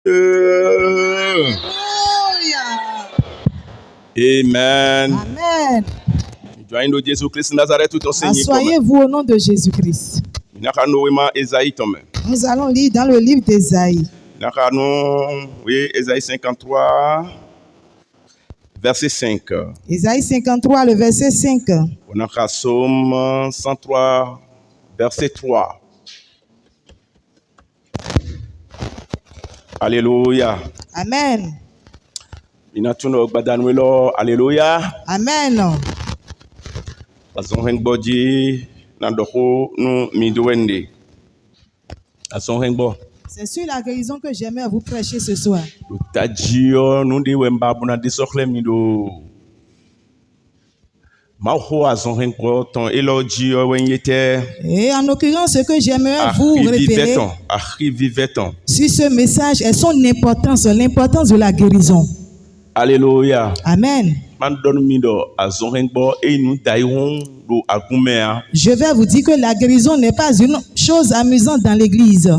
Amen. Amen. Asseyez-vous au nom de Jésus-Christ. Nous allons lire dans le livre d'Ésaïe. Oui, Ésaïe 53, verset 5. Ésaïe 53, le verset 5. On a Psaume 103, verset 3. Alléluia. Amen. Alléluia. Amen. C'est sur la guérison que j'aimerais vous prêcher ce soir. Et en l'occurrence, ce que j'aimerais vous révéler sur ce message est son importance, l'importance de la guérison. Alléluia. Amen. Je vais vous dire que la guérison n'est pas une chose amusante dans l'église.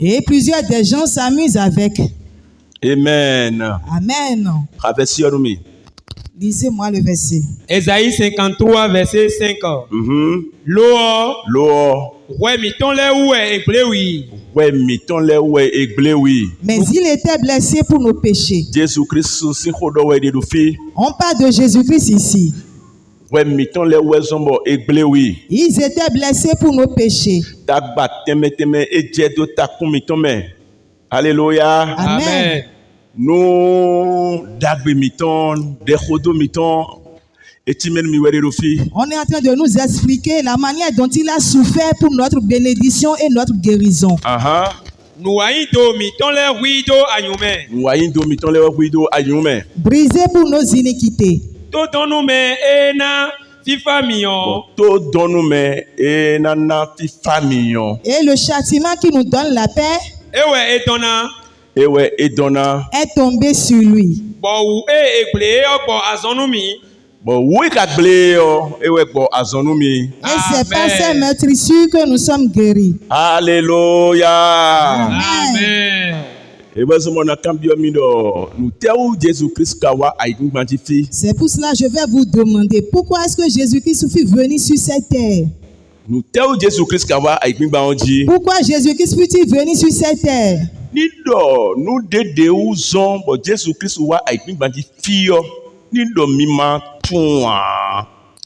Et plusieurs des gens s'amusent avec. Amen. Amen. Lisez-moi le verset. Ésaïe 53, verset 5. Mais il était blessé pour nos péchés. On parle de Jésus-Christ ici. Ils étaient blessés pour nos péchés. Alléluia. Amen. Nous on est en train de nous expliquer la manière dont il a souffert pour notre bénédiction et notre guérison. Brisé pour nos iniquités. Et le châtiment qui nous donne la paix est tombé sur lui. Et c'est par ces meurtrissures que nous sommes guéris. Alléluia. Amen. C'est pour cela que je vais vous demander pourquoi est-ce que Jésus-Christ fut venu sur cette terre? Pourquoi Jésus-Christ fut-il venu sur cette terre?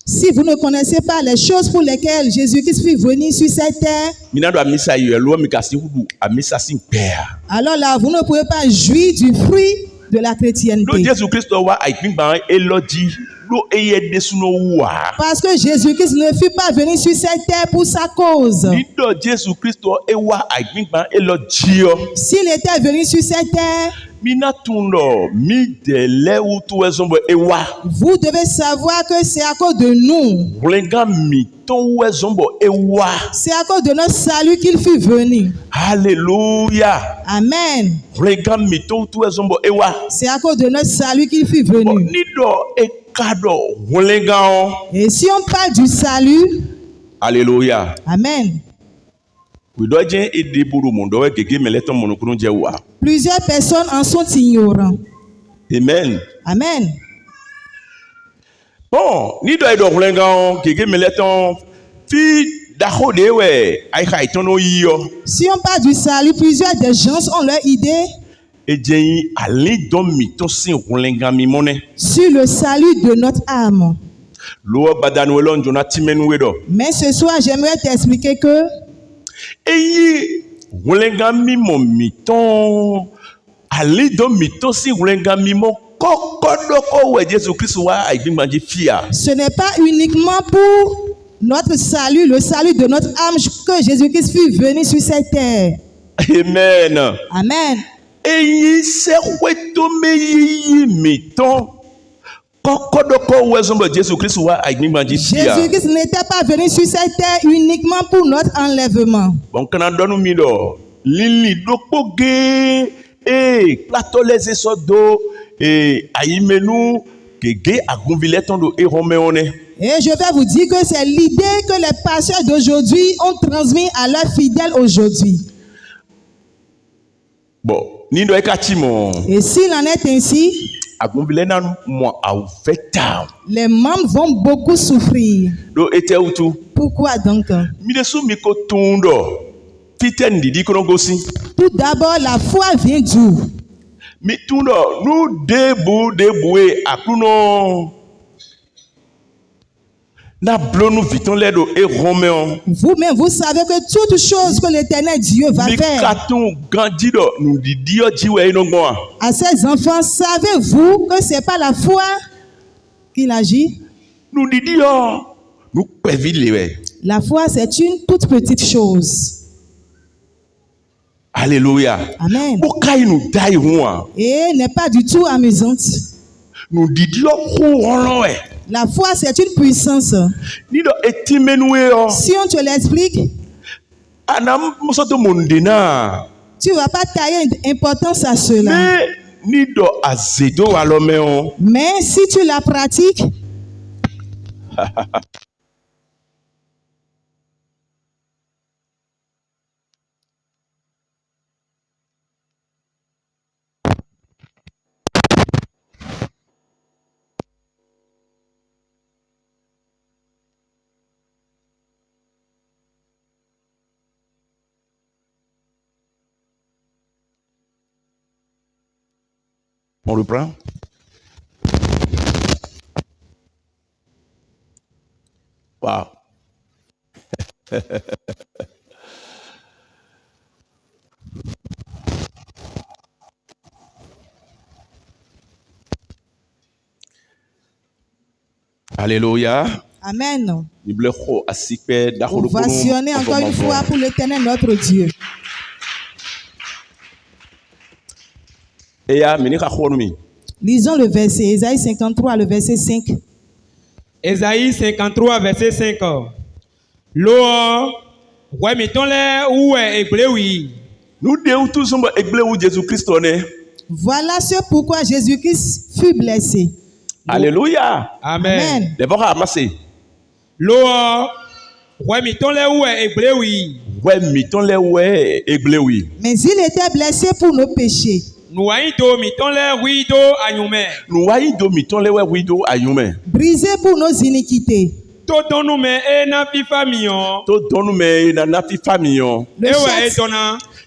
Si vous ne connaissez pas les choses pour lesquelles Jésus-Christ fut venu sur cette terre, alors là, vous ne pouvez pas jouir du fruit de la chrétienté. Parce que Jésus-Christ ne fut pas venu sur cette terre pour sa cause. S'il était venu sur cette terre, vous devez savoir que c'est à cause de nous. C'est à cause de notre salut qu'il fut venu. Alléluia. Amen. C'est à cause de notre salut qu'il fut venu. Et si on parle du salut, alléluia. Amen. Plusieurs personnes en sont ignorants. Amen. Amen. Bon, si on parle du salut, plusieurs des gens ont leur idée sur le salut de notre âme. Mais ce soir, j'aimerais t'expliquer que ce n'est pas uniquement pour notre salut, le salut de notre âme, que Jésus-Christ fut venu sur cette terre. Amen. Amen. Jésus-Christ n'était pas venu sur cette terre uniquement pour notre enlèvement. Et je vais vous dire que c'est l'idée que les pasteurs d'aujourd'hui ont transmis à leurs fidèles aujourd'hui. Bon, ni do ekatimo. Et s'il en est ainsi, Agumbilena moi au feta. les membres vont beaucoup souffrir. Do ete utu. Pourquoi donc? Midesu miko tundo. Titen didi kono gosi. Tout d'abord, la foi vient d'où? Mi tundo nous deboué akuno. Na blonu viton ledo e roméon. Vous-même, vous savez que toute chose que l'Éternel Dieu va Mi faire katon gandido nous didio jiwe inongoa. à ses enfants, savez-vous que c'est pas la foi qu'il agit? Nous didio nous pevile. La foi, c'est une toute petite chose. Alléluia. Amen. Bokai nous dai huan. Et n'est pas du tout amusante. Nous didio huan. La foi, c'est une puissance. Nido etimenue yo. Si on te l'explique, Anam musoto mundina. tu ne vas pas tailler importance à cela. Mais nido azedo alomeo. Mais si tu la pratiques, On reprend. Wow. Alléluia. amen. Ovationner encore une fois pour l'Éternel notre Dieu. Lisons le verset, Ésaïe 53, le verset 5. Ésaïe 53, verset 5. L'eau, ouais, mettons-les où est ébléoui. Nous devons tous ébléoui Jésus-Christ. Voilà ce pourquoi Jésus-Christ fut blessé. Alléluia. Amen. D'abord, amassé. L'eau, ouais, mettons-les où est ébléoui. Ouais, mettons-les où est ébléoui. Mais il était blessé pour nos péchés. Nous aïdo, mettons-les wido añumé. Nous aïdo, mettons-les wido añumé. Brisé pour nos iniquités. To donu me e na fifa mion. To donu me na fifa mion.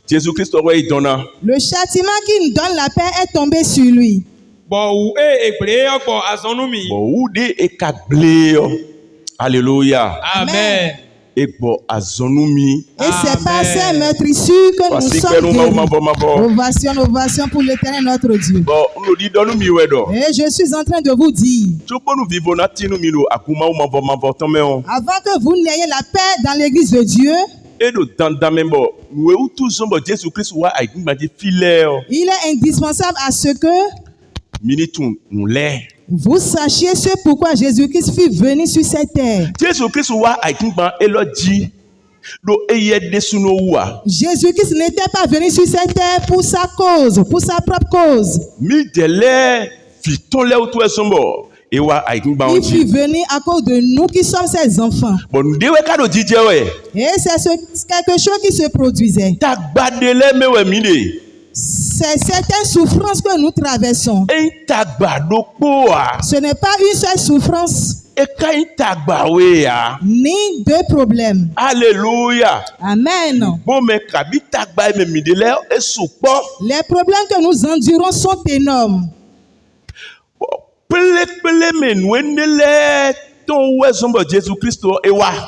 Jésus-Christ ouais donna. Le châtiment qui nous donne la paix est tombé sur lui. Bon ou e eble bon azonumi. Bon ou de e kablé. Alléluia. Amen. Et bon azonumi. Et c'est par ces meurtrissures que nous sommes guéris. Ovation, ovation pour l'Éternel notre Dieu. Bon, nous dit donne mi wedo. Et je suis en train de vous dire. Avant que vous n'ayez la paix dans l'église de Dieu. Il est indispensable à ce que vous sachiez ce pourquoi Jésus-Christ fut venu sur cette terre. Jésus-Christ n'était pas venu sur cette terre pour sa cause, pour sa propre cause. Il fut venu à cause de nous qui sommes ses enfants. Et c'est quelque chose qui se produisait. C'est certaines souffrances que nous traversons. Ce n'est pas une seule souffrance. Ni deux problèmes. Alléluia. Amen. Les problèmes que nous endurons sont énormes.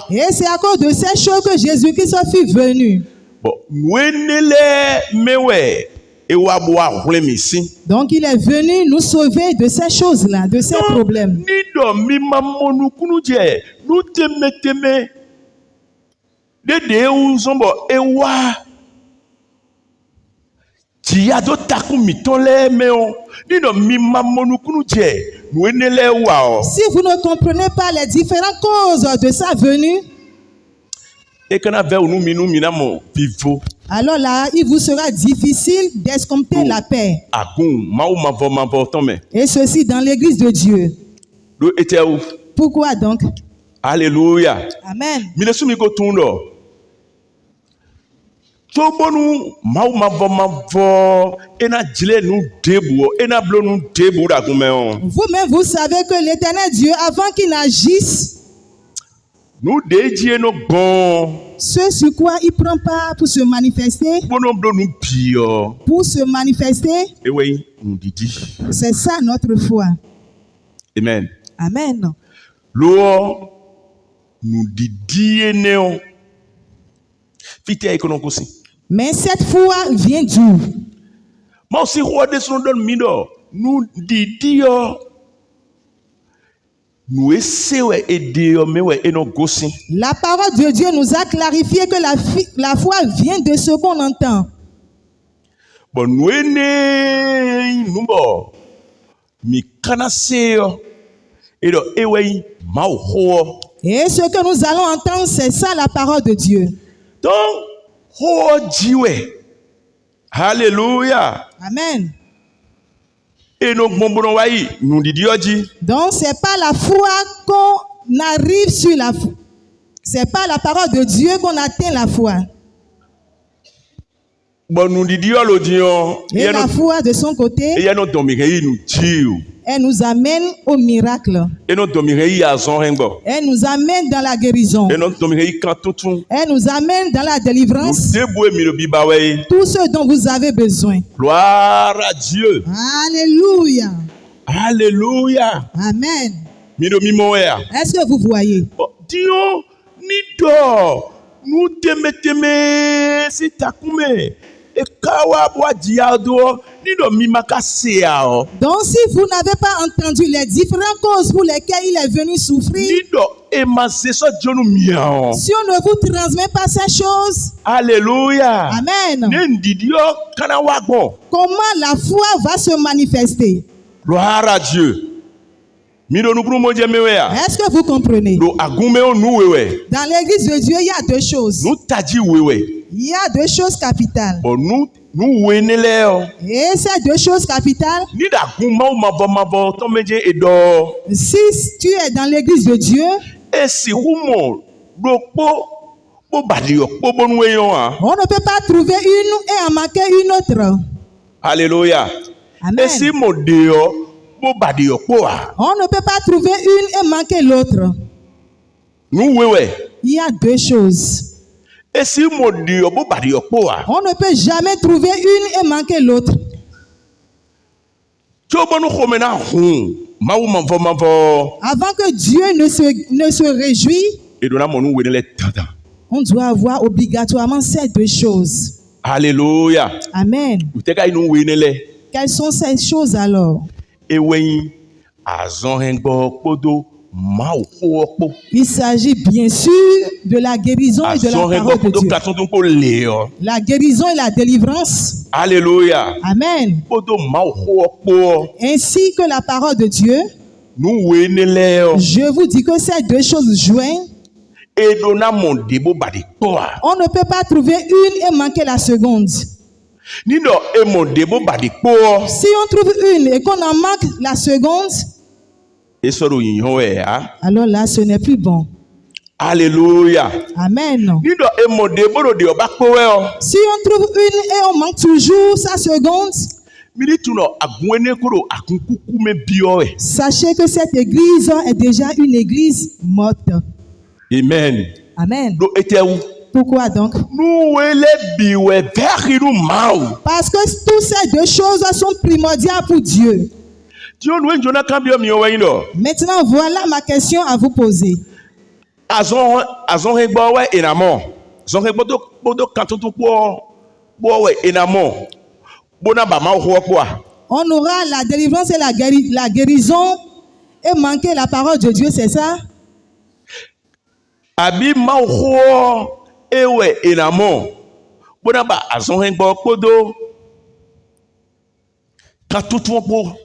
Et c'est à cause de ces choses que Jésus-Christ fut venu. Donc il est venu nous sauver de ces choses-là, de ces problèmes. Si vous ne comprenez pas les différentes causes de sa venue, alors là, il vous sera difficile d'escompter la paix. Et ceci dans l'église de Dieu. Pourquoi donc? Alléluia. Amen. Milesumiko tundo. Tobonu mavo ena jile nu debu ena blo nu debu da kumeo. Vous-même, vous savez que l'Éternel Dieu, avant qu'il n'agisse, Nous dédions nos bons. ce sur quoi il prend part pour se manifester, Pour se manifester, c'est ça notre foi. Amen. Amen. L'eau nous dédions. Mais cette foi vient d'où? Moi aussi, nous dédions. La parole de Dieu nous a clarifié que la foi vient de ce qu'on entend. Et ce que nous allons entendre, c'est ça la parole de Dieu. Donc, Alléluia. Amen. Donc, c'est pas la foi qu'on arrive sur la foi. C'est pas la parole de Dieu qu'on atteint la foi. Et la foi de son côté, elle nous amène au miracle. Elle nous amène dans la guérison. Elle nous amène dans la délivrance. Tout ce dont vous avez besoin. Gloire à Dieu. Alléluia. Alléluia. Amen. Est-ce que vous voyez? Dieu, ni dort. Nous t'aimons, si t'as coupé. Donc si vous n'avez pas entendu les différentes causes pour lesquelles il est venu souffrir, si on ne vous transmet pas ces choses, Alléluia. Amen. Comment la foi va se manifester? Gloire à Dieu. Est-ce que vous comprenez? Dans l'église de Dieu, il y a deux choses. Il y a deux choses capitales. Et ces deux choses capitales, si tu es dans l'église de Dieu, on ne peut pas trouver une et en manquer une autre. Alléluia. Amen. On ne peut pas trouver une et manquer l'autre. Il y a deux choses. On ne peut jamais trouver une et manquer l'autre. Avant que Dieu ne se réjouisse, on doit avoir obligatoirement ces deux choses. Alléluia. Amen. Quelles sont ces choses alors? Il s'agit bien sûr de la guérison et de la parole de Dieu. La guérison et la délivrance. Alléluia. Amen. Ainsi que la parole de Dieu. Je vous dis que ces deux choses joignent. On ne peut pas trouver une et manquer la seconde. Si on trouve une et qu'on en manque la seconde, alors là, ce n'est plus bon. Alléluia. Amen. Si on trouve une et on manque toujours sa seconde, sachez que cette église est déjà une église morte. Amen. Amen. Pourquoi donc? Parce que toutes ces deux choses sont primordiales pour Dieu. Maintenant, voilà ma question à vous poser. On aura la délivrance et la guérison et manquer la parole de Dieu, c'est ça?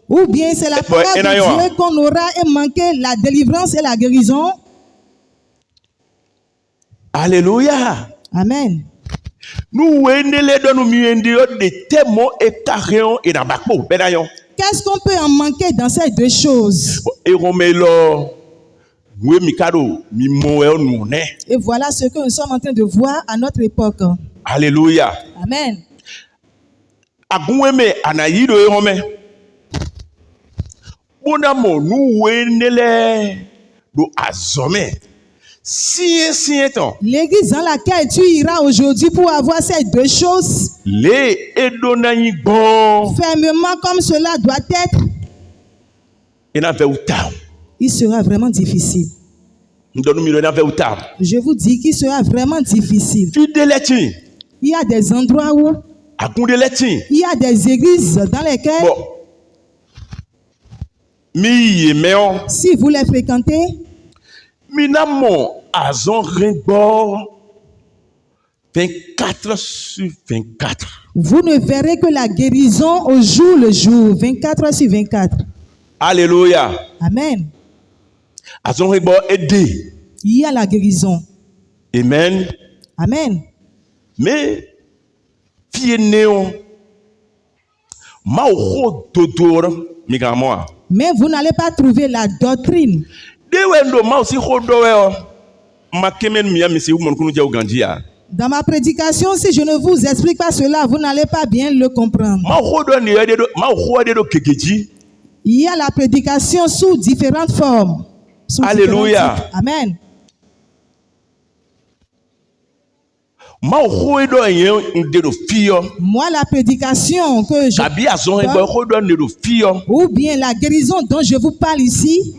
Ou bien c'est la parole de Dieu qu'on aura et manquer la délivrance et la guérison. Alléluia. Amen. Qu'est-ce qu'on peut en manquer dans ces deux choses? Et voilà ce que nous sommes en train de voir à notre époque. Alléluia. Amen. Agoueme anayido ehome. Bonamo nous wenele do azome. Si étant. L'église dans laquelle tu iras aujourd'hui pour avoir ces deux choses. Les edonayi bon. Fermement comme cela doit être. Il sera vraiment difficile. Je vous dis qu'il sera vraiment difficile. Il y a des endroits où il y a des églises dans lesquelles si vous les fréquentez, minamo azon ringbo 24 sur 24. Vous ne verrez que la guérison au jour le jour, 24 sur 24. Alléluia. Amen. Azon ringbo aidé. Il y a la guérison. Amen. Amen. Mais fie néon mauro dodor migamoi. Mais vous n'allez pas trouver la doctrine. Dans ma prédication, si je ne vous explique pas cela, vous n'allez pas bien le comprendre. Il y a la prédication sous différentes formes. Alléluia. Amen. Moi, la prédication que je ou bien la guérison dont je vous parle ici,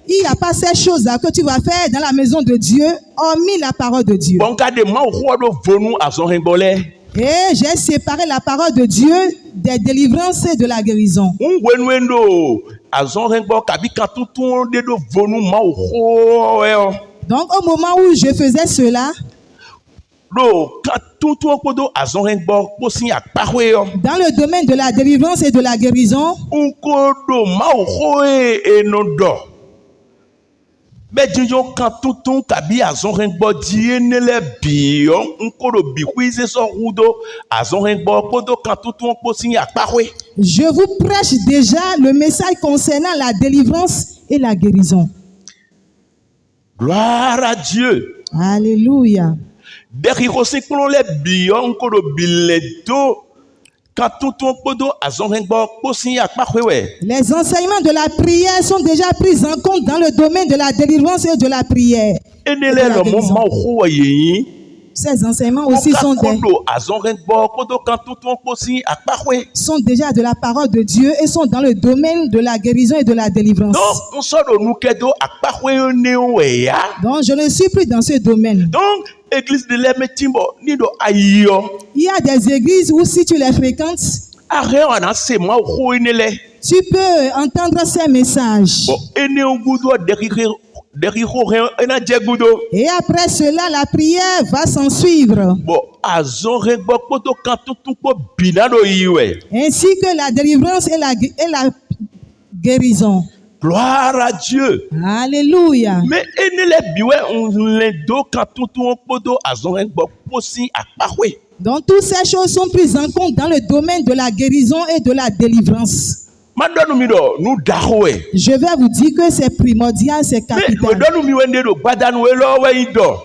il n'y a pas ces choses-là que tu vas faire dans la maison de Dieu, hormis la parole de Dieu. Et j'ai séparé la parole de Dieu des délivrances et de la guérison. Donc au moment où je faisais cela, dans le domaine de la délivrance et de la guérison, je vous prêche déjà le message concernant la délivrance et la guérison. Gloire à Dieu. Alléluia. Les enseignements de la prière sont déjà pris en compte dans le domaine de la délivrance et de la prière. Ces enseignements aussi sont déjà de la parole de Dieu et sont dans le domaine de la guérison et de la délivrance. Donc je ne suis plus dans ce domaine. Il y a des églises où si tu les fréquentes, tu peux entendre ces messages. Et après cela, la prière va s'en suivre. Ainsi que la délivrance et la guérison. Gloire à Dieu. Alléluia. Mais donc toutes ces choses sont prises en compte dans le domaine de la guérison et de la délivrance. Je vais vous dire que c'est primordial, c'est capital.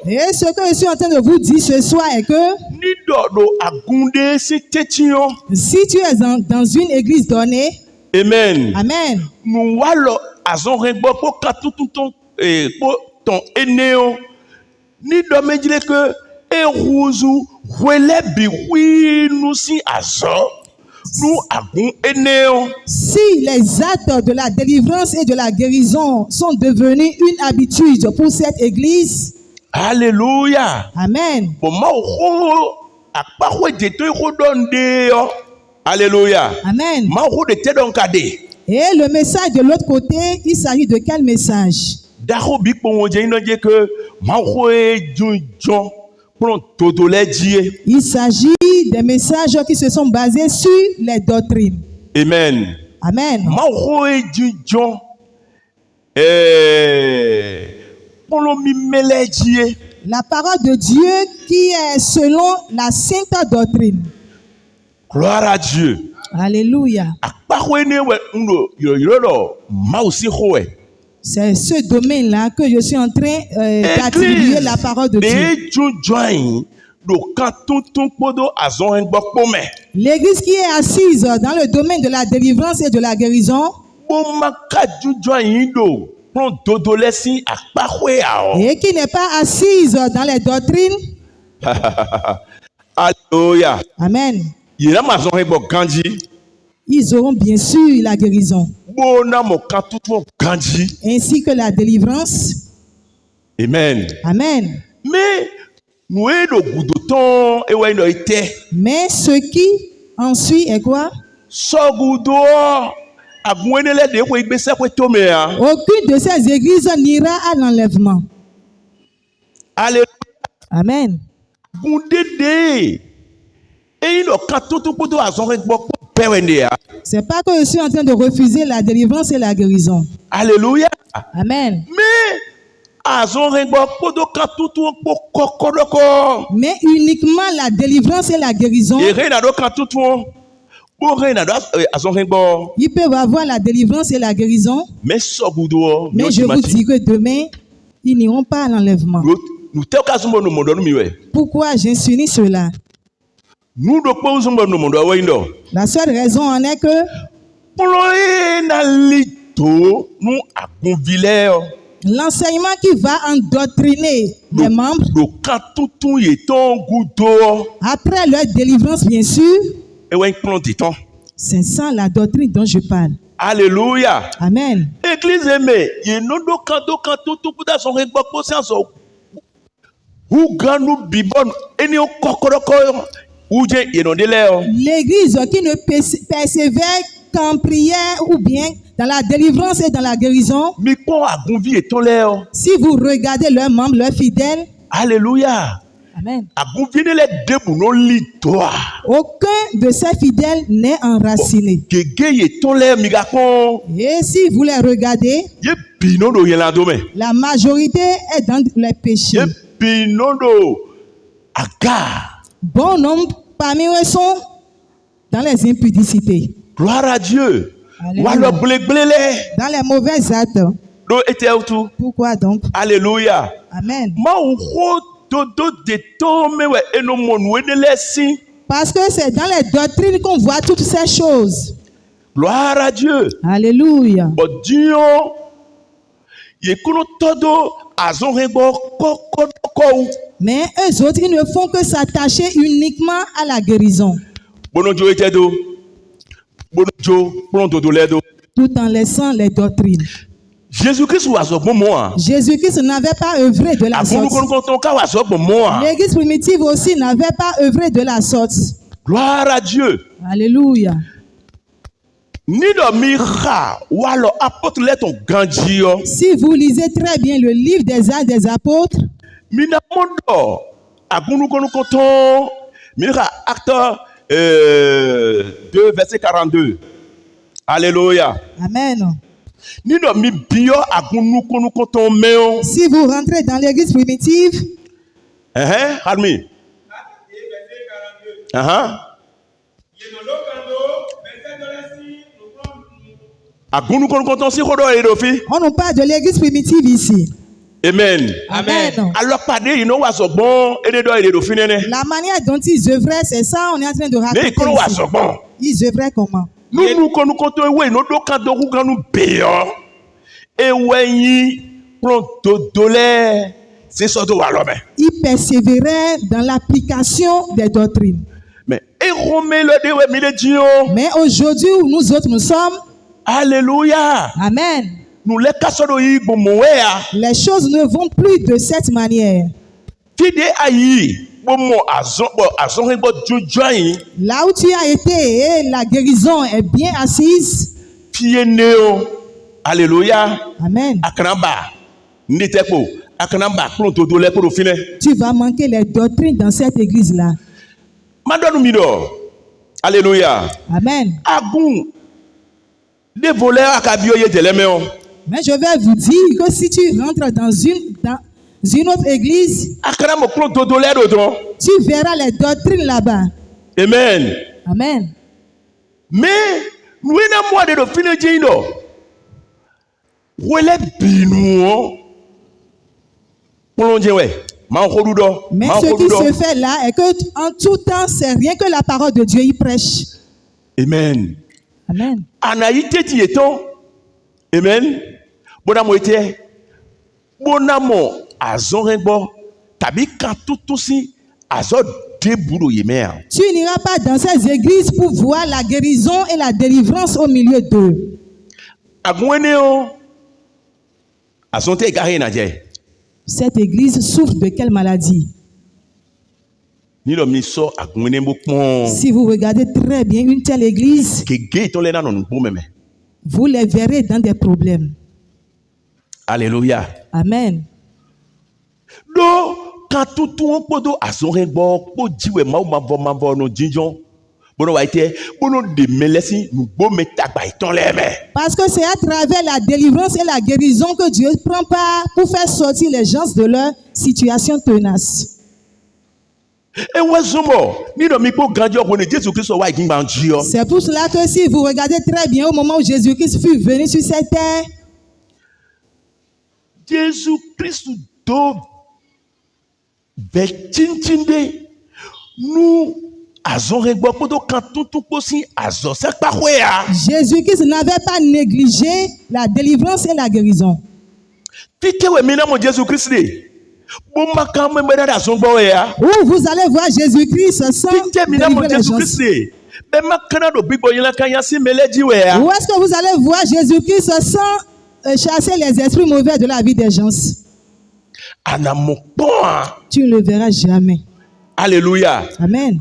Et ce que je suis en train de vous dire ce soir est que si tu es dans une église donnée, amen. Amen. Si les actes de la délivrance et de la guérison sont devenus une habitude pour cette église, alléluia. Amen. Alléluia. Amen. Et le message de l'autre côté, il s'agit de quel message? Il s'agit des messages qui se sont basés sur les doctrines. Amen. Amen. La parole de Dieu qui est selon la sainte doctrine. Gloire à Dieu. Alléluia. C'est ce domaine-là que je suis en train d'attribuer la parole de Dieu. L'église qui est assise dans le domaine de la délivrance et de la guérison et qui n'est pas assise dans les doctrines. Alléluia. Amen. Ils auront bien sûr la guérison ainsi que la délivrance. Amen. Amen. Mais ce qui en suit est quoi? Aucune de ces églises n'ira à l'enlèvement. Alléluia. Amen. C'est pas que je suis en train de refuser la délivrance et la guérison. Alléluia. Amen. Mais uniquement la délivrance et la guérison. Ils peuvent avoir la délivrance et la guérison. Mais je vous dis que demain, ils n'iront pas à l'enlèvement. Pourquoi j'insinue cela? La seule raison en est que l'enseignement qui va endoctriner les membres après leur délivrance, bien sûr, c'est ça la doctrine dont je parle. Alléluia. Amen. Église aimée, l'église qui ne persévère qu'en prière ou bien dans la délivrance et dans la guérison, si vous regardez leurs membres, leurs fidèles, alléluia. Amen. Aucun de ces fidèles n'est enraciné. Et si vous les regardez, la majorité est dans les péchés. Bon nombre parmi eux sont dans les impudicités. Gloire à Dieu. Alléluia. Dans les mauvais actes. Pourquoi donc? Alléluia. Amen. Parce que c'est dans les doctrines qu'on voit toutes ces choses. Gloire à Dieu. Alléluia. Mais eux autres, ils ne font que s'attacher uniquement à la guérison. Tout en laissant les doctrines. Jésus-Christ n'avait pas œuvré de la sorte. L'église primitive aussi n'avait pas œuvré de la sorte. Gloire à Dieu. Alléluia. Si vous lisez très bien le livre des Actes des Apôtres, Acte 2, verset 42. Alléluia. Amen. Si vous rentrez dans l'église primitive, on nous parle de l'église primitive ici. Amen. Amen. Alors, la manière dont ils œuvraient, c'est ça, on est en train de raconter ici. Ils œuvraient comment? Ils persévéraient dans l'application des doctrines. Mais aujourd'hui, où nous autres nous sommes, alléluia. Amen. Les choses ne vont plus de cette manière. Là où tu as été, la guérison est bien assise. Alléluia. Amen. Tu vas manquer les doctrines dans cette église-là. Alléluia. Amen. Mais je vais vous dire que si tu rentres dans une autre église, tu verras les doctrines là-bas. Amen. Amen. Mais nous na moi de fini jindo wele binu plonge ouais. Mais ce qui se fait là est que en tout temps, c'est rien que la parole de Dieu y prêche. Amen. Amen. Anaïté tieton. Amen. Bonamo était. Bonamo azonrebo. Tabi quand tout aussi azod deboulou yemer. Tu n'iras pas dans ces églises pour voir la guérison et la délivrance au milieu d'eux. Agweneo. Azonte gare nadje. Cette église souffre de quelle maladie? Si vous regardez très bien une telle église, vous les verrez dans des problèmes. Alléluia. Amen. Parce que c'est à travers la délivrance et la guérison que Dieu prend part pour faire sortir les gens de leur situation tenace. C'est pour cela que si vous regardez très bien au moment où Jésus-Christ fut venu sur cette terre, Jésus-Christ nous Jésus-Christ n'avait pas négligé la délivrance et la guérison. Où vous allez voir Jésus-Christ sans délivrer les gens. Où est-ce que vous allez voir Jésus-Christ sans chasser les esprits mauvais de la vie des gens? Tu ne le verras jamais. Alléluia. Amen.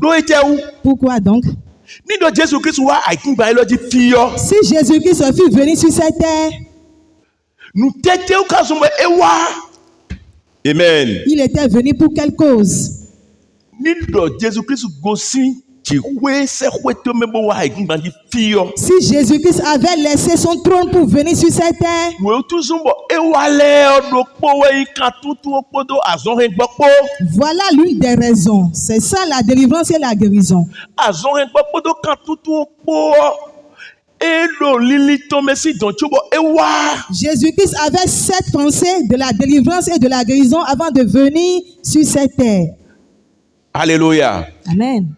Pourquoi donc? Si Jésus-Christ fut venu sur cette terre, amen. Il était venu pour quelle cause? Si Jésus-Christ avait laissé son trône pour venir sur cette terre, voilà l'une des raisons. C'est ça la délivrance et la guérison. Jésus-Christ avait cette pensée de la délivrance et de la guérison avant de venir sur cette terre. Alléluia. Amen.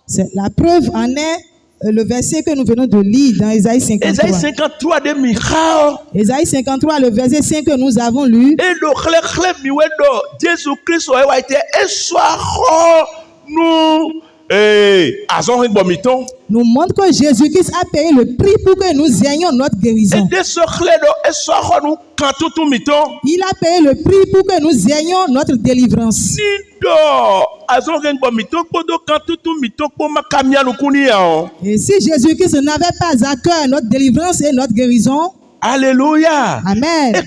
C'est la preuve en est le verset que nous venons de lire dans Ésaïe 53. Ésaïe 53, le verset 5 que nous avons lu. Nous montre que Jésus-Christ a payé le prix pour que nous ayons notre guérison. Il a payé le prix pour que nous ayons notre délivrance. Et si Jésus-Christ n'avait pas à cœur notre délivrance et notre guérison, alléluia. Amen. Est-ce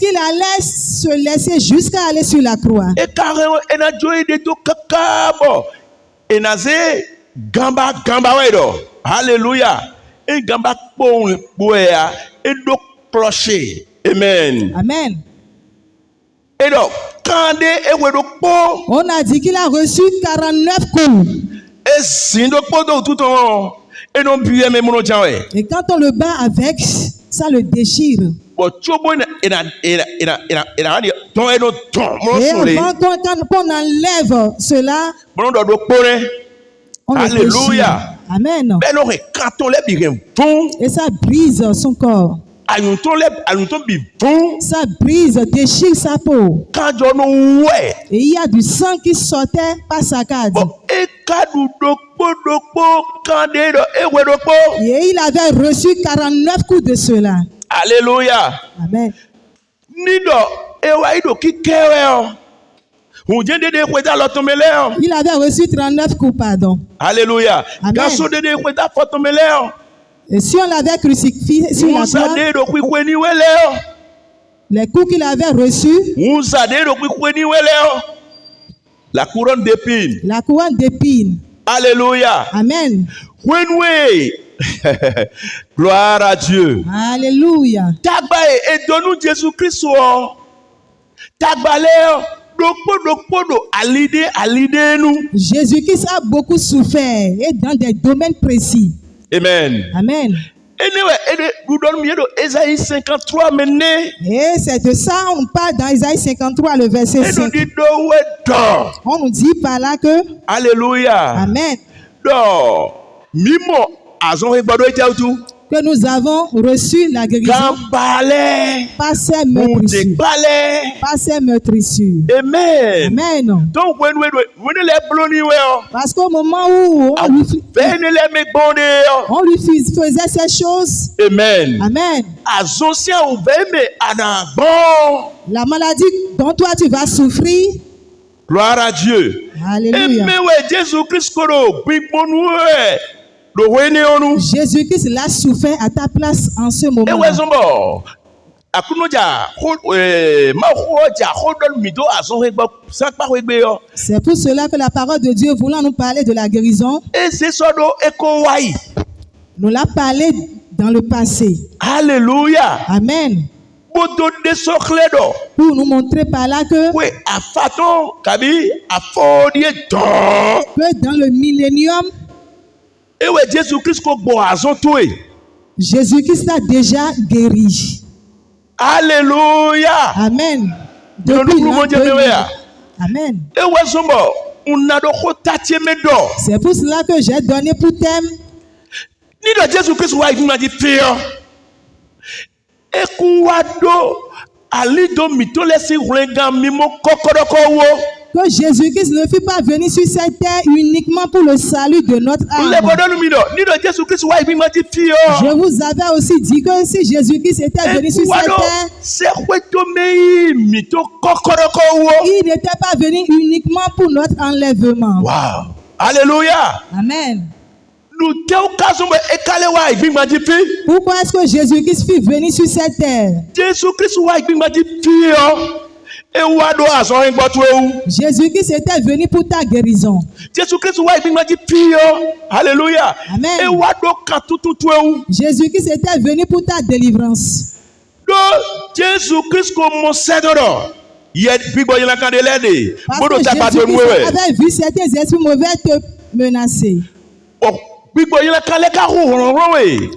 qu'il allait se laisser jusqu'à aller sur la croix? Alléluia. Amen. Amen. Et donc, on a dit qu'il a reçu 49 coups. Et quand on le bat avec, ça le déchire. Et avant qu'on enlève cela, on le déchire. Amen. Et ça brise son corps. Ça brise, déchire sa peau. Et il y a du sang qui sortait par sa cage. Et il avait reçu 49 coups de cela. Alléluia. Amen. Il avait reçu 39 coups, pardon. Alléluia. Amen. Et si on l'avait crucifié sur la croix, les coups qu'il avait reçus, la couronne d'épines. La couronne d'épines. Alléluia. Amen. Gloire à Dieu. Alléluia. Et donne-nous Jésus-Christ. Jésus-Christ a beaucoup souffert et dans des domaines précis. Amen. Amen. Et c'est de ça on parle dans Isaïe 53, le verset 5. On nous dit par là que... Alléluia. Amen. Que nous avons reçu la guérison par ces meurtrissures. Par ces meurtrissures. Amen. Amen. Donc, parce qu'au moment où on lui faisait ces choses. Amen. Amen. La maladie dont toi tu vas souffrir. Gloire à Dieu. Alléluia. Jésus-Christ l'a souffert à ta place en ce moment. C'est pour cela que la parole de Dieu voulant nous parler de la guérison, nous l'a parlé dans le passé. Alléluia. Amen. Pour nous montrer par là que dans le millénium, Jésus-Christ a déjà guéri. Alléluia. Amen. Amen. C'est pour cela que j'ai donné pour thème. Que Jésus-Christ ne fut pas venu sur cette terre uniquement pour le salut de notre âme. Je vous avais aussi dit que si Jésus-Christ était venu sur cette terre, il n'était pas venu uniquement pour notre enlèvement. Wow. Alléluia. Amen. Pourquoi est-ce que Jésus-Christ fut venu sur cette terre? Jésus-Christ était venu pour ta guérison. Alléluia. Amen. Jésus-Christ était venu pour ta délivrance. Jésus-Christ avait vu certains esprits mauvais te menacer.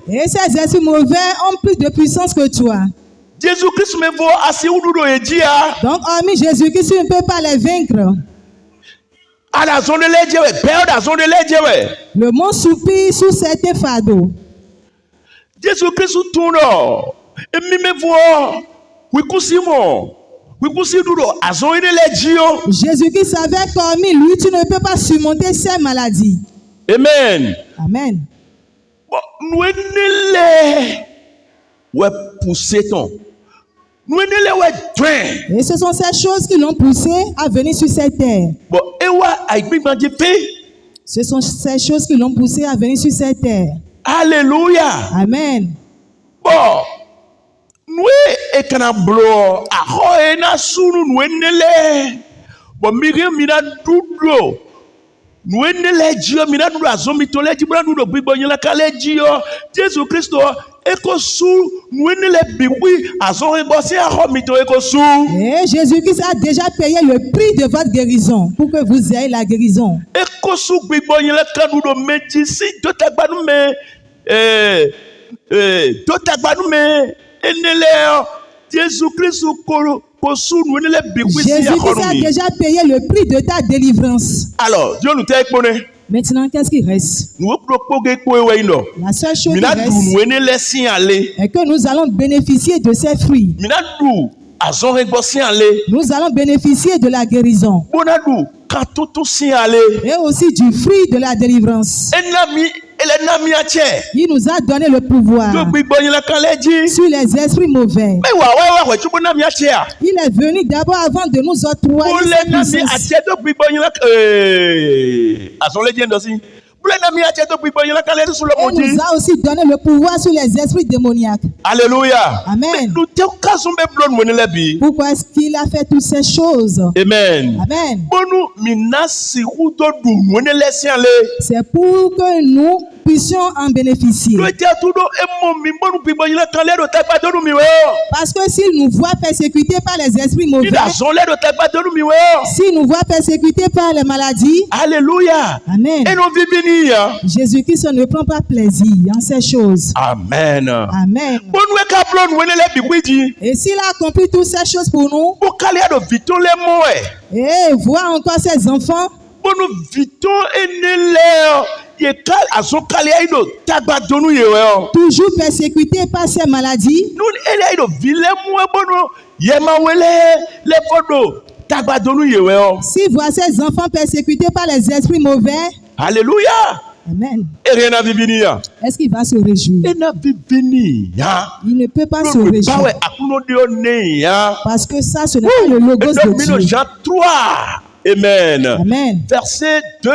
Et ces esprits mauvais ont plus de puissance que toi. Donc, hormis Jésus-Christ, tu ne peux pas les vaincre. Le monde soupire sous certains fardeaux. Jésus-Christ savait qu'hormis lui, tu ne peux pas surmonter ces maladies. Amen. Amen. Et ce sont ces choses qui l'ont poussé à venir sur cette terre. Ce sont ces choses qui l'ont poussé à venir sur cette terre. Alléluia. Amen. Jésus Christ et Jésus-Christ a déjà payé le prix de votre guérison pour que vous ayez la guérison. Jésus-Christ a déjà payé le prix de ta délivrance. Alors, Dieu nous t'a exposé. Maintenant, qu'est-ce qui reste? La seule chose qui reste est que nous allons bénéficier de ces fruits. Nous allons bénéficier de la guérison. Et aussi du fruit de la délivrance. Il nous a donné le pouvoir sur les esprits mauvais. Il est venu d'abord avant de nous octroyer cette puissance. Il nous a aussi donné le pouvoir sur les esprits démoniaques. Alléluia. Amen. Pourquoi est-ce qu'il a fait toutes ces choses? Amen. Amen. C'est pour que nous puissions en bénéficier. Parce que s'ils nous voient persécutés par les esprits mauvais, s'ils nous voient persécutés par les maladies, alléluia. Amen. Jésus-Christ ne prend pas plaisir en ces choses. Amen. Amen. Et s'il a accompli toutes ces choses pour nous, et voir encore ses enfants, toujours persécutés par ces maladies, si voit ses enfants persécutés par les esprits mauvais, alléluia. Amen. Est-ce qu'il va se réjouir? Il ne peut pas se réjouir. Parce que ça, ce n'est pas le logos de Dieu. Jean 3. Amen. Amen. Verset 2.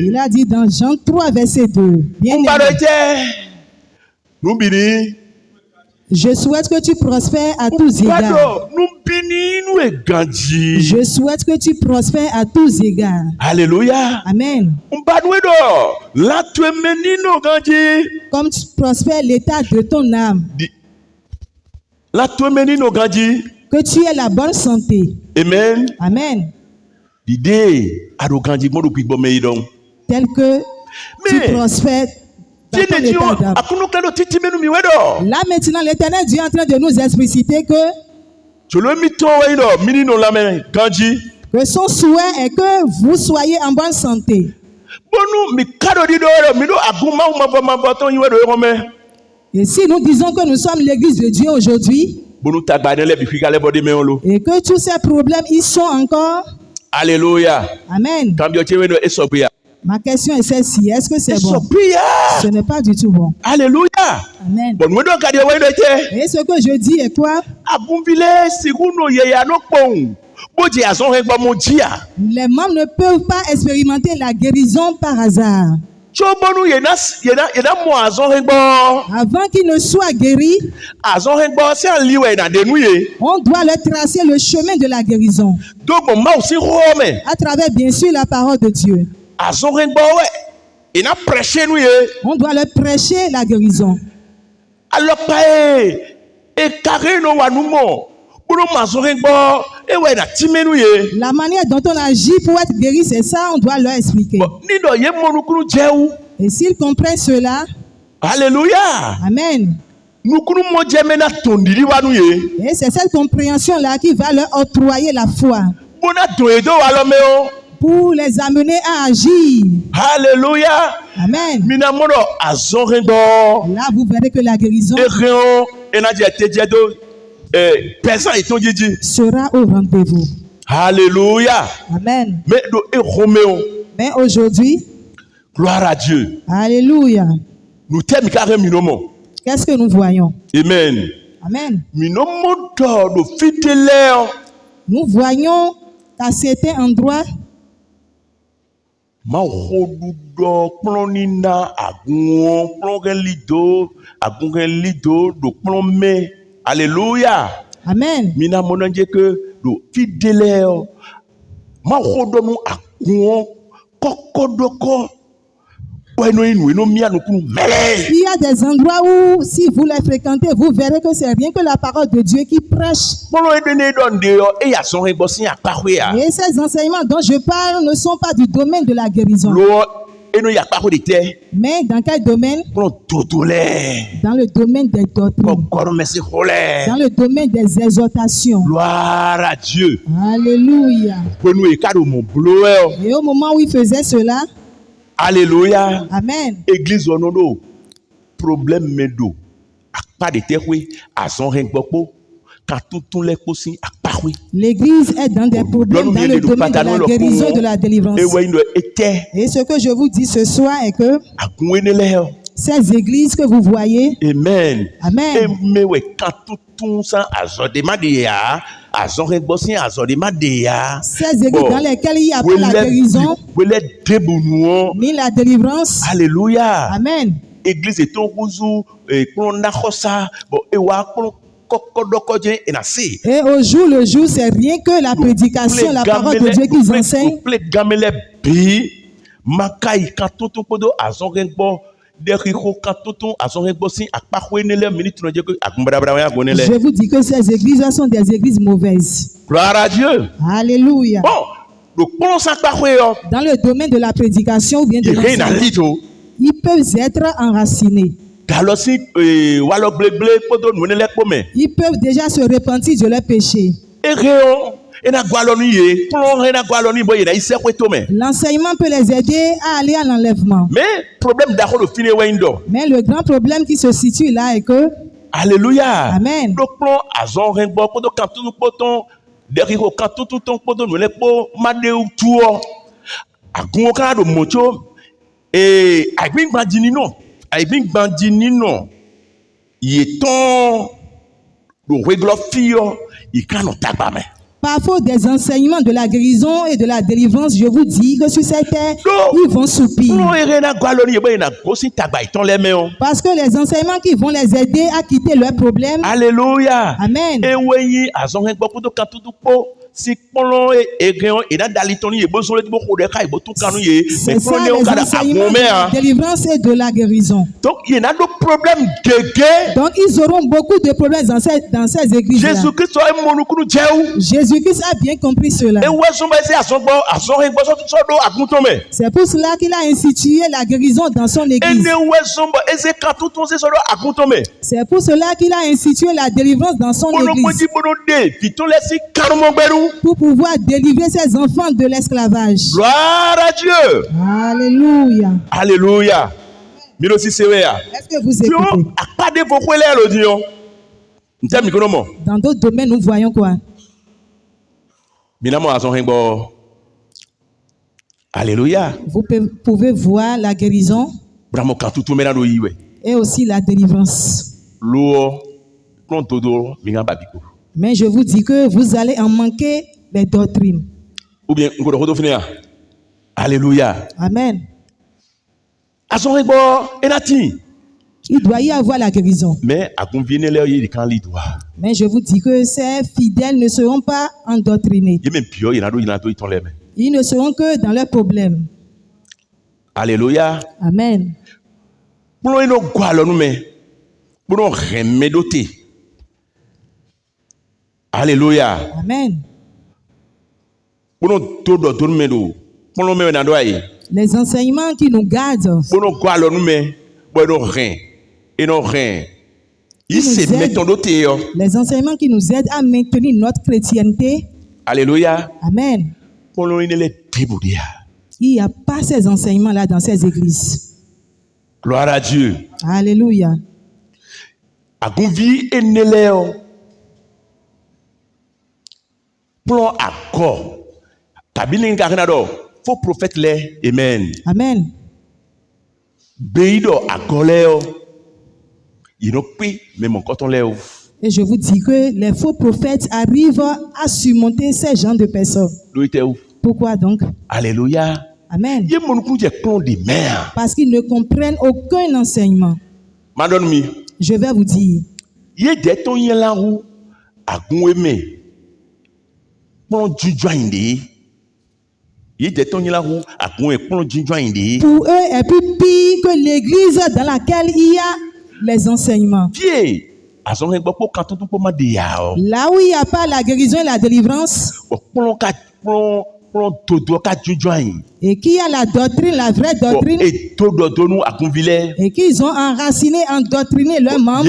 Il a dit dans Jean 3, verset 2. Bien aimé. Je souhaite que tu prospères à tous égards. Je souhaite que tu prospères à tous égards. Alléluia. Amen. Comme tu prospères l'état de ton âme. Que tu aies la bonne santé. Amen. Amen. L'idée Tel que tu prospères. Là maintenant, l'Éternel Dieu est en train de nous expliciter que son souhait est que vous soyez en bonne santé. Et si nous disons que nous sommes l'église de Dieu aujourd'hui, et que tous ces problèmes ils sont encore. Alléluia. Amen. Ma question est celle-ci. Est-ce que c'est bon? Ce n'est pas du tout bon. Alléluia. Amen. Et ce que je dis est quoi? Les membres ne peuvent pas expérimenter la guérison par hasard. Avant qu'ils ne soient guéris, on doit leur tracer le chemin de la guérison. À travers, bien sûr, la parole de Dieu. On doit leur prêcher la guérison. La manière dont on agit pour être guéri, c'est ça, on doit leur expliquer. Et s'ils comprennent cela, alléluia. Amen. Et c'est cette compréhension-là qui va leur octroyer la foi. Pour les amener à agir. Alléluia. Amen. Là, vous verrez que la guérison sera au rendez-vous. Alléluia. Amen. Mais aujourd'hui, gloire à Dieu. Alléluia. Qu'est-ce que nous voyons? Amen. Amen. Nous voyons qu'à certains endroits, alléluia. Amen. Mina monanje que do fidèle ma rodomu akun kokodoko. Il y a des endroits où, si vous les fréquentez, vous verrez que c'est rien que la parole de Dieu qui prêche. Et ces enseignements dont je parle ne sont pas du domaine de la guérison. Mais dans quel domaine? Dans le domaine des doctrines. Dans le domaine des exhortations. Gloire à Dieu. Alléluia. Et au moment où il faisait cela, alléluia. Amen. Église onono problème medo pas de terre à son ringbopo quand tout les possibles à paris. L'église est dans des problèmes dans le domaine de la guérison et de la délivrance. Et ce que je vous dis ce soir est que ces églises que vous voyez, amen. Amen. Mais quand tout ça a demandé ces églises dans lesquelles il n'y a pas la guérison ni la délivrance. Alléluia. Amen. Église est au bout et au jour le jour, c'est rien que la prédication, la parole de Dieu qu'ils enseignent. Makai kantoton podo azongenbo deriko kantoton azongenbo si akpahwenele minute no djeko akumbrabra ya gonele. Je vous dis que ces églises sont des églises mauvaises. Gloire à Dieu. Alléluia. Bon, donc pour ça dans le domaine de la prédication ou bien de l'enseignement, ils peuvent être enracinés. Ils peuvent déjà se repentir de leurs péchés. L'enseignement peut les aider à aller à l'enlèvement. Mais le grand problème qui se situe là est que Alléluia. Amen. Parfois des enseignements de la guérison et de la délivrance, je vous dis que sur cette terre, ils vont soupir. Parce que les enseignements qui vont les aider à quitter leurs problèmes. Alléluia. Amen. C'est ça les enseignements de la délivrance et de la guérison. Donc il y a des problèmes. Donc ils auront beaucoup de problèmes dans ces églises. Jésus-Christ a bien compris cela. C'est pour cela qu'il a institué la guérison dans son église. C'est pour cela qu'il a institué la délivrance dans son église. Pour pouvoir délivrer ses enfants de l'esclavage. Gloire à Dieu. Alléluia. Alléluia. Est-ce que vous écoutez? Dans d'autres domaines, nous voyons quoi? Alléluia. Vous pouvez voir la guérison et aussi la délivrance. Mais je vous dis que vous allez en manquer les doctrines. Ou bien, Alléluia. Amen. Il doit y avoir la guérison. Mais je vous dis que ces fidèles ne seront pas endoctrinés. Ils ne seront que dans leurs problèmes. Alléluia. Amen. Alléluia. Amen. Les enseignements qui nous gardent. Les enseignements qui nous aident à maintenir notre chrétienté. Alléluia. Amen. Il n'y a pas ces enseignements-là dans ces églises. Gloire à Dieu. Alléluia. Plan accord. Faux prophète les amen. Amen. Beido akoleo. Il n'ont pris même quand on lève. Et je vous dis que les faux prophètes arrivent à surmonter ces genres de personnes. Pourquoi donc? Alléluia. Amen. Parce qu'ils ne comprennent aucun enseignement. Je vais vous dire. Pour eux, est plus pire que l'église dans laquelle il y a les enseignements. Là où il n'y a pas la guérison et la délivrance, et qui a la doctrine, la vraie doctrine, et qu'ils ont enraciné, endoctriné leurs membres,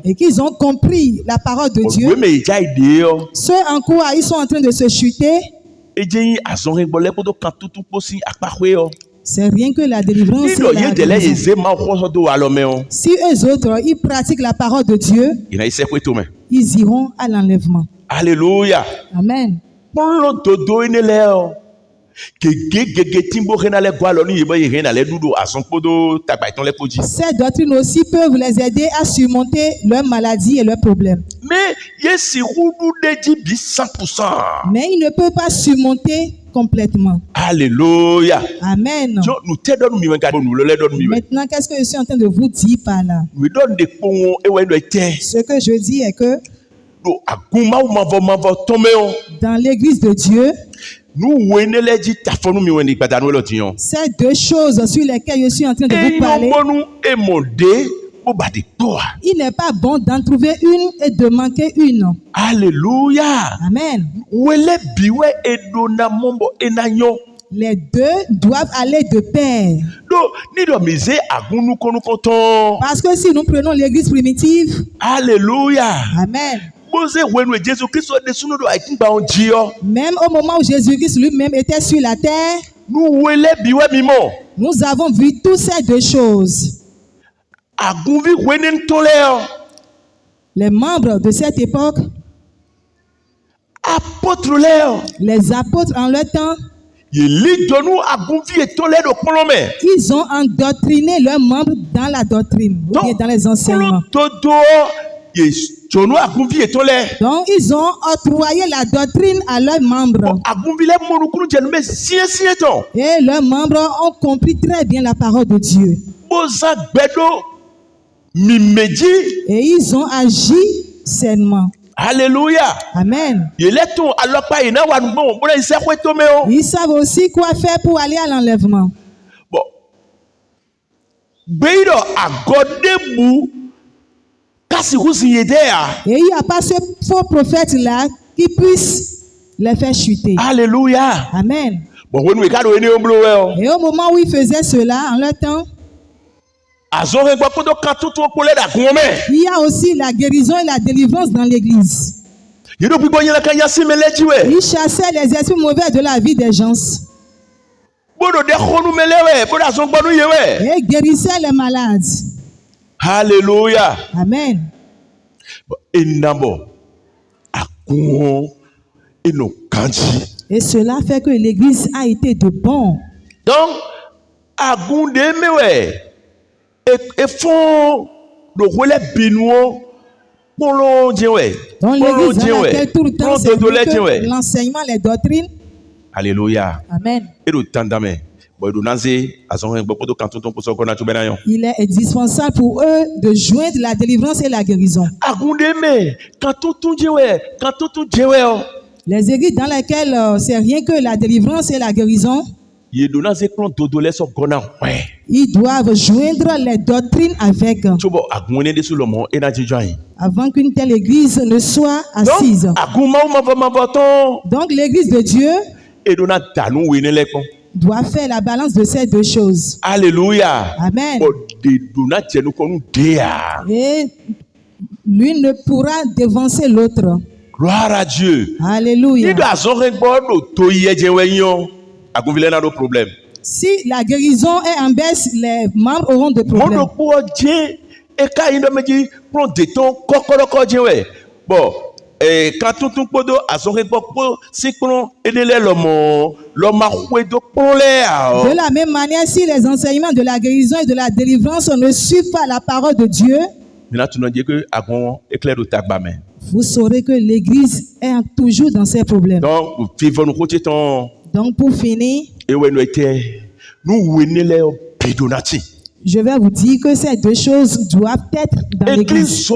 et qu'ils ont compris la parole de Dieu, ceux en quoi ils sont en train de se chuter, c'est rien que la délivrance et la guérison. Si eux autres, ils pratiquent la parole de Dieu, ils iront à l'enlèvement. Alléluia. Amen. Ces doctrines aussi peuvent les aider à surmonter leurs maladies et leurs problèmes. Mais ils ne peuvent pas surmonter complètement. Alléluia. Amen. Maintenant, qu'est-ce que je suis en train de vous dire par là? Ce que je dis est que dans l'église de Dieu, Ces deux choses sur lesquelles je suis en train de vous parler, il n'est pas bon d'en trouver une et de manquer une. Alléluia. Amen. Les deux doivent aller de pair. Parce que si nous prenons l'église primitive, Alléluia. Amen. Même au moment où Jésus-Christ lui-même était sur la terre, nous avons vu toutes ces deux choses. Les membres de cette époque, les apôtres en leur temps, ils ont endoctriné leurs membres dans la doctrine, ou bien dans les enseignements. Donc, ils ont octroyé la doctrine à leurs membres. Et leurs membres ont compris très bien la parole de Dieu. Et ils ont agi sainement. Alléluia. Amen. Ils savent aussi quoi faire pour aller à l'enlèvement. Et il n'y a pas ce faux prophète-là qui puisse les faire chuter. Alléluia. Amen. Et au moment où ils faisaient cela, en leur temps, il y a aussi la guérison et la délivrance dans l'église. Ils chassaient les esprits mauvais de la vie des gens. Et guérissaient les malades. Alléluia. Amen. Et cela fait que l'église a été de bon. Donc, et font le relais binois pour l'audience. Dans l'église dans laquelle tout le temps c'est l'enseignement, les doctrines. Alléluia. Amen. Et le temps d'amen. Il est indispensable pour eux de joindre la délivrance et la guérison. Les églises dans lesquelles c'est rien que la délivrance et la guérison, ils doivent joindre les doctrines avec. Avant qu'une telle église ne soit assise. Donc l'église de Dieu doit faire la balance de ces deux choses. Alléluia. Amen. Et l'une ne pourra devancer l'autre. Gloire à Dieu. Alléluia. Si la guérison est en baisse, les membres auront des problèmes. De la même manière, si les enseignements de la guérison et de la délivrance ne suivent pas la parole de Dieu, vous saurez que l'église est toujours dans ses problèmes. Donc pour finir, je vais vous dire que ces deux choses doivent être dans l'église.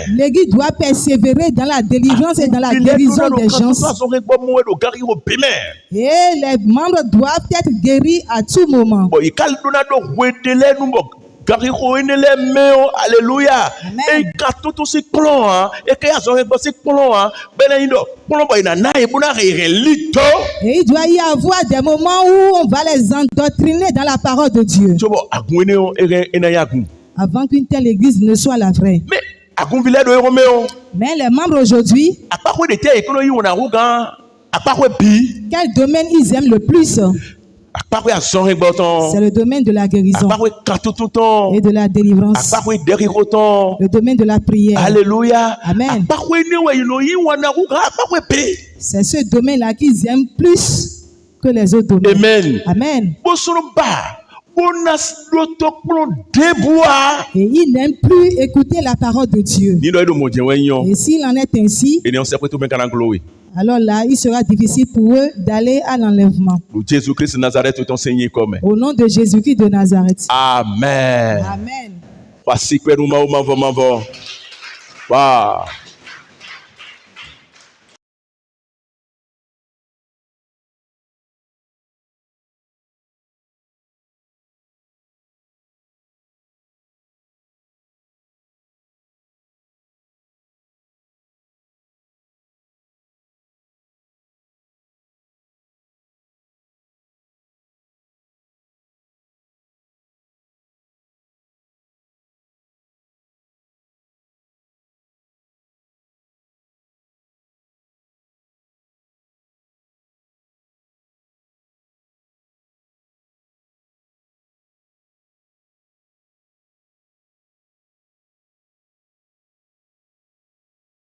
L'église doit persévérer dans la délivrance et dans la guérison des gens. Et les membres doivent être guéris à tout moment. Alléluia. Et il doit y avoir des moments où on va les endoctriner dans la parole de Dieu. Avant qu'une telle église ne soit la vraie. Mais les membres aujourd'hui, quel domaine ils aiment le plus? C'est le domaine de la guérison et de la délivrance. Le domaine de la prière. Alléluia. Amen. C'est ce domaine-là qu'ils aiment plus que les autres domaines. Amen. Amen. Et ils n'aiment plus écouter la parole de Dieu. Et s'il en est ainsi, alors là, il sera difficile pour eux d'aller à l'enlèvement. Au nom de Jésus-Christ de Nazareth. Amen. Amen. Waouh.